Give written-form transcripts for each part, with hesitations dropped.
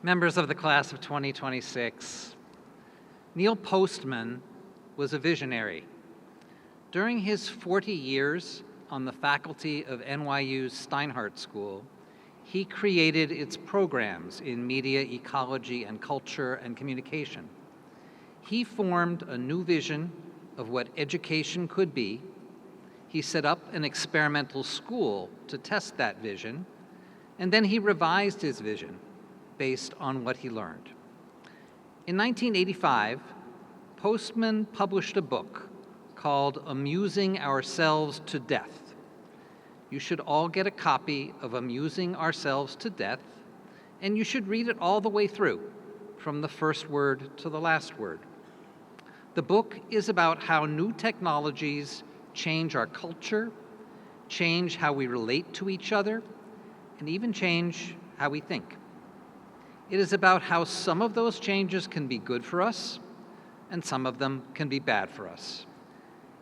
Members of the class of 2026, Neil Postman was a visionary. During his 40 years on the faculty of NYU's Steinhardt School, he created its programs in media, ecology, and culture and communication. He formed a new vision of what education could be. He set up an experimental school to test that vision, and then he revised his vision based on what he learned. In 1985, Postman published a book called Amusing Ourselves to Death. You should all get a copy of Amusing Ourselves to Death, and you should read it all the way through, from the first word to the last word. The book is about how new technologies change our culture, change how we relate to each other, and even change how we think. It is about how some of those changes can be good for us, and some of them can be bad for us.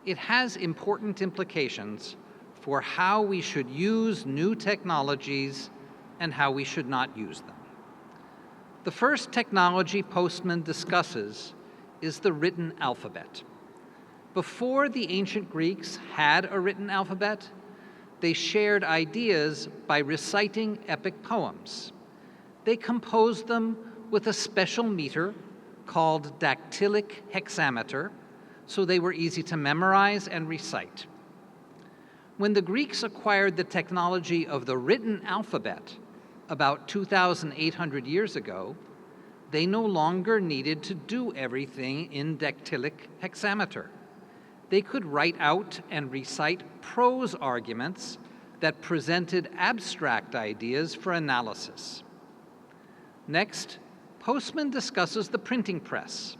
It has important implications for how we should use new technologies and how we should not use them. The first technology Postman discusses is the written alphabet. Before the ancient Greeks had a written alphabet, they shared ideas by reciting epic poems. They composed them with a special meter called dactylic hexameter, so they were easy to memorize and recite. When the Greeks acquired the technology of the written alphabet about 2,800 years ago, they no longer needed to do everything in dactylic hexameter. They could write out and recite prose arguments that presented abstract ideas for analysis. Next, Postman discusses the printing press.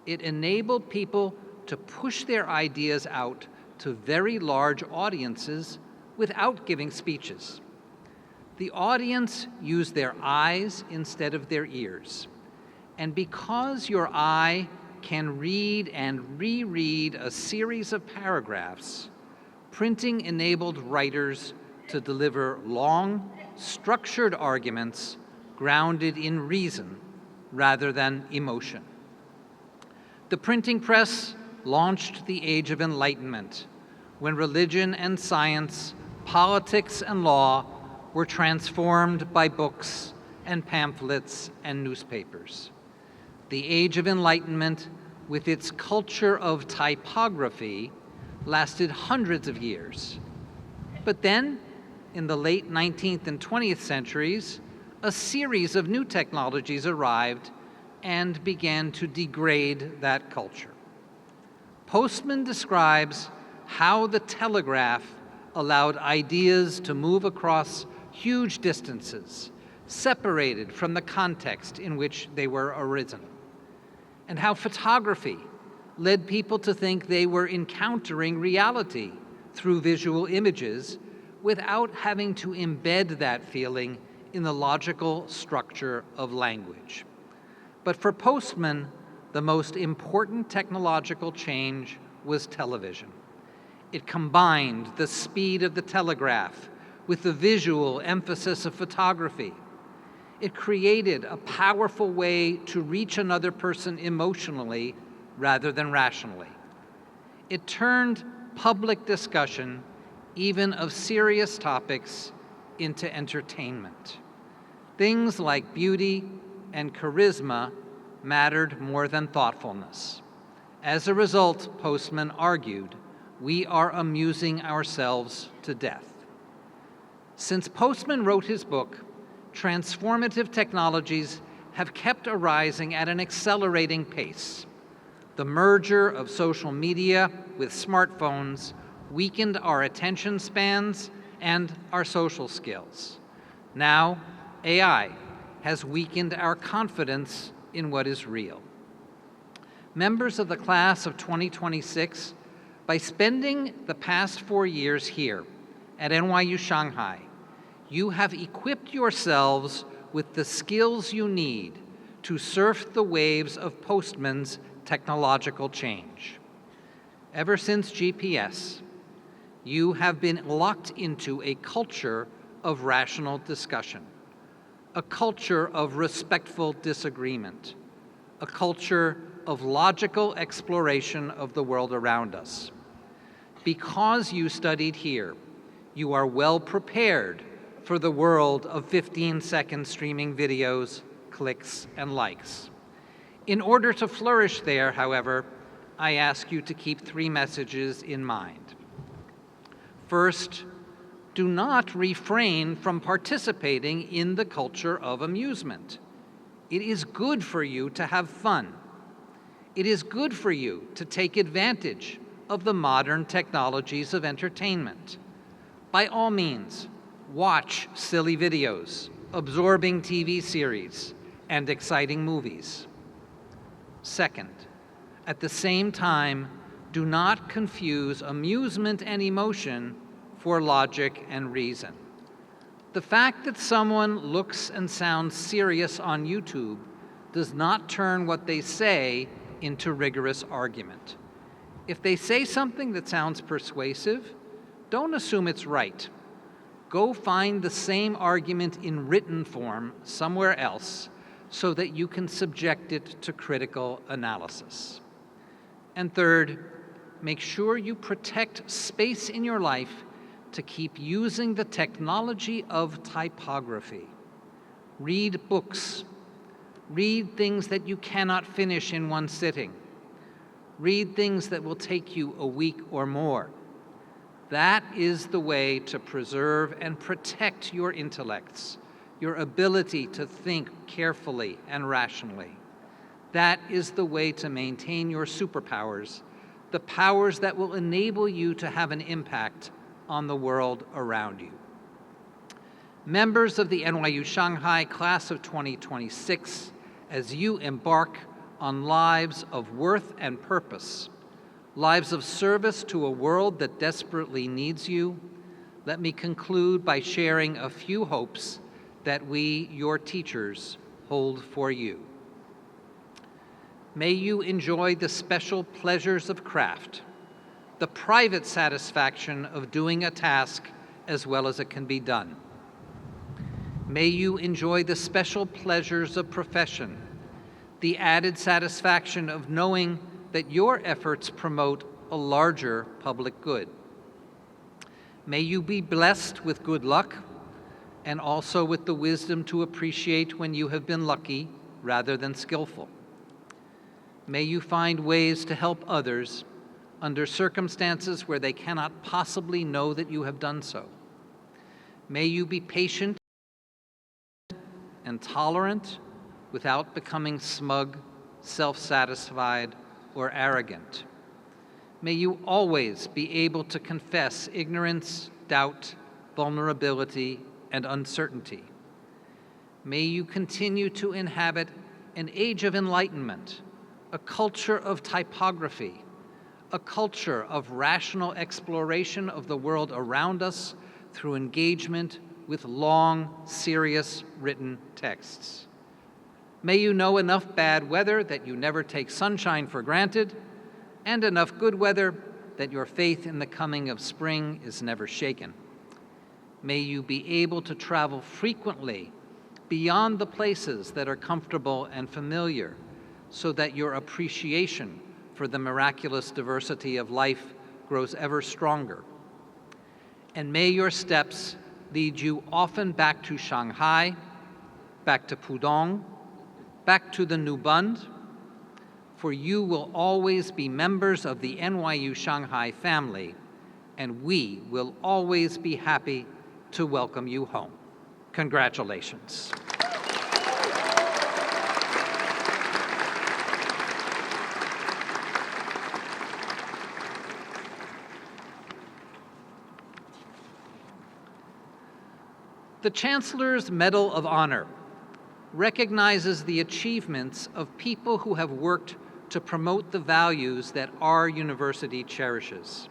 It enabled people to push their ideas out to very large audiences without giving speeches. The audience used their eyes instead of their ears. And because your eye can read and reread a series of paragraphs, printing enabled writers to deliver long, structured arguments grounded in reason rather than emotion. The printing press launched the Age of Enlightenment, when religion and science, politics and law were transformed by books and pamphlets and newspapers. The Age of Enlightenment, with its culture of typography, lasted hundreds of years. But then, in the late 19th and 20th centuries, a series of new technologies arrived and began to degrade that culture. Postman describes how the telegraph allowed ideas to move across huge distances, separated from the context in which they were arisen, and how photography led people to think they were encountering reality through visual images without having to embed that feeling in the logical structure of language. But for Postman, the most important technological change was television. It combined the speed of the telegraph with the visual emphasis of photography. It created a powerful way to reach another person emotionally rather than rationally. It turned public discussion, even of serious topics, into entertainment. Things like beauty and charisma mattered more than thoughtfulness. As a result, Postman argued, we are amusing ourselves to death. Since Postman wrote his book, transformative technologies have kept arising at an accelerating pace. The merger of social media with smartphones weakened our attention spans and our social skills. Now, AI has weakened our confidence in what is real. Members of the class of 2026, by spending the past 4 years here at NYU Shanghai, you have equipped yourselves with the skills you need to surf the waves of Postman's technological change. Ever since GPS, you have been locked into a culture of rational discussion, a culture of respectful disagreement, a culture of logical exploration of the world around us. Because you studied here, you are well prepared for the world of 15-second streaming videos, clicks, and likes. In order to flourish there, however, I ask you to keep 3 messages in mind. First, do not refrain from participating in the culture of amusement. It is good for you to have fun. It is good for you to take advantage of the modern technologies of entertainment. By all means, watch silly videos, absorbing TV series, and exciting movies. Second, at the same time, do not confuse amusement and emotion for logic and reason. The fact that someone looks and sounds serious on YouTube does not turn what they say into rigorous argument. If they say something that sounds persuasive, don't assume it's right. Go find the same argument in written form somewhere else so that you can subject it to critical analysis. And third, make sure you protect space in your life to keep using the technology of typography. Read books. Read things that you cannot finish in one sitting. Read things that will take you a week or more. That is the way to preserve and protect your intellects, your ability to think carefully and rationally. That is the way to maintain your superpowers, the powers that will enable you to have an impact on the world around you. Members of the NYU Shanghai class of 2026, as you embark on lives of worth and purpose, lives of service to a world that desperately needs you, let me conclude by sharing a few hopes that we, your teachers, hold for you. May you enjoy the special pleasures of craft, the private satisfaction of doing a task as well as it can be done. May you enjoy the special pleasures of profession, the added satisfaction of knowing that your efforts promote a larger public good. May you be blessed with good luck and also with the wisdom to appreciate when you have been lucky rather than skillful. May you find ways to help others under circumstances where they cannot possibly know that you have done so. May you be patient and tolerant without becoming smug, self-satisfied, or arrogant. May you always be able to confess ignorance, doubt, vulnerability, and uncertainty. May you continue to inhabit an age of enlightenment, a culture of typography, a culture of rational exploration of the world around us through engagement with long, serious written texts. May you know enough bad weather that you never take sunshine for granted, and enough good weather that your faith in the coming of spring is never shaken. May you be able to travel frequently beyond the places that are comfortable and familiar, so that your appreciation for the miraculous diversity of life grows ever stronger. And may your steps lead you often back to Shanghai, back to Pudong, back to the New Bund, for you will always be members of the NYU Shanghai family, and we will always be happy to welcome you home. Congratulations. The Chancellor's Medal of Honor recognizes the achievements of people who have worked to promote the values that our university cherishes.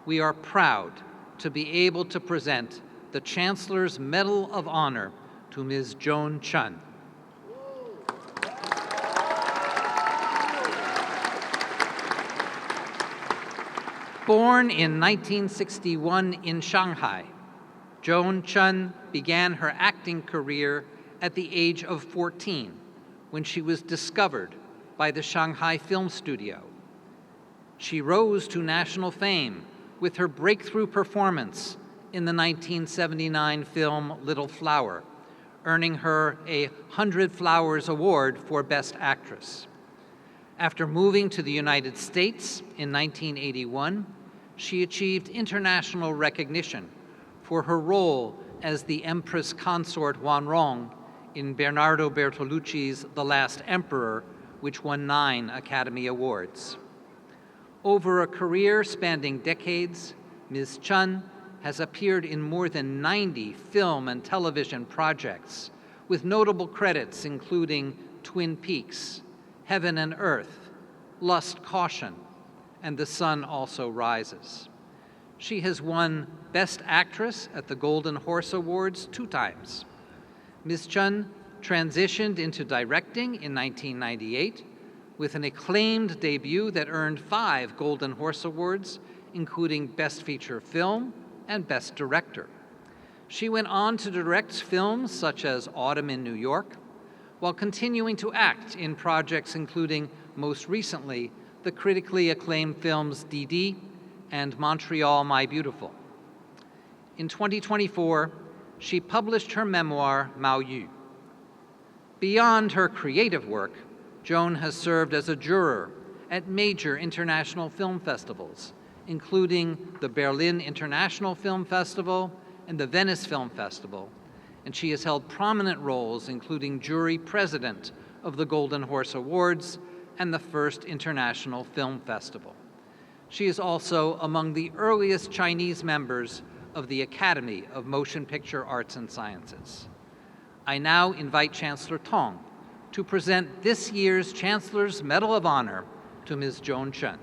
We are proud to be able to present the Chancellor's Medal of Honor to Ms. Joan Chun. Born in 1961 in Shanghai, Joan Chun began her acting career at the age of 14, when she was discovered by the Shanghai Film Studio. She rose to national fame with her breakthrough performance in the 1979 film Little Flower, earning her a 100 Flowers Award for Best Actress. After moving to the United States in 1981, she achieved international recognition for her role as the Empress Consort Huanrong in Bernardo Bertolucci's The Last Emperor, which won 9 Academy Awards. Over a career spanning decades, Ms. Chun has appeared in more than 90 film and television projects, with notable credits including Twin Peaks, Heaven and Earth, Lust, Caution, and The Sun Also Rises. She has won Best Actress at the Golden Horse Awards 2 times. Ms. Chun transitioned into directing in 1998 with an acclaimed debut that earned 5 Golden Horse Awards, including Best Feature Film and Best Director. She went on to direct films such as Autumn in New York, while continuing to act in projects including, most recently, the critically acclaimed films Didi and Montreal, My Beautiful. In 2024, she published her memoir, Mao Yu. Beyond her creative work, Joan has served as a juror at major international film festivals, including the Berlin International Film Festival and the Venice Film Festival, and she has held prominent roles, including jury president of the Golden Horse Awards and the First International Film Festival. She is also among the earliest Chinese members of the Academy of Motion Picture Arts and Sciences. I now invite Chancellor Tong to present this year's Chancellor's Medal of Honor to Ms. Joan Chun.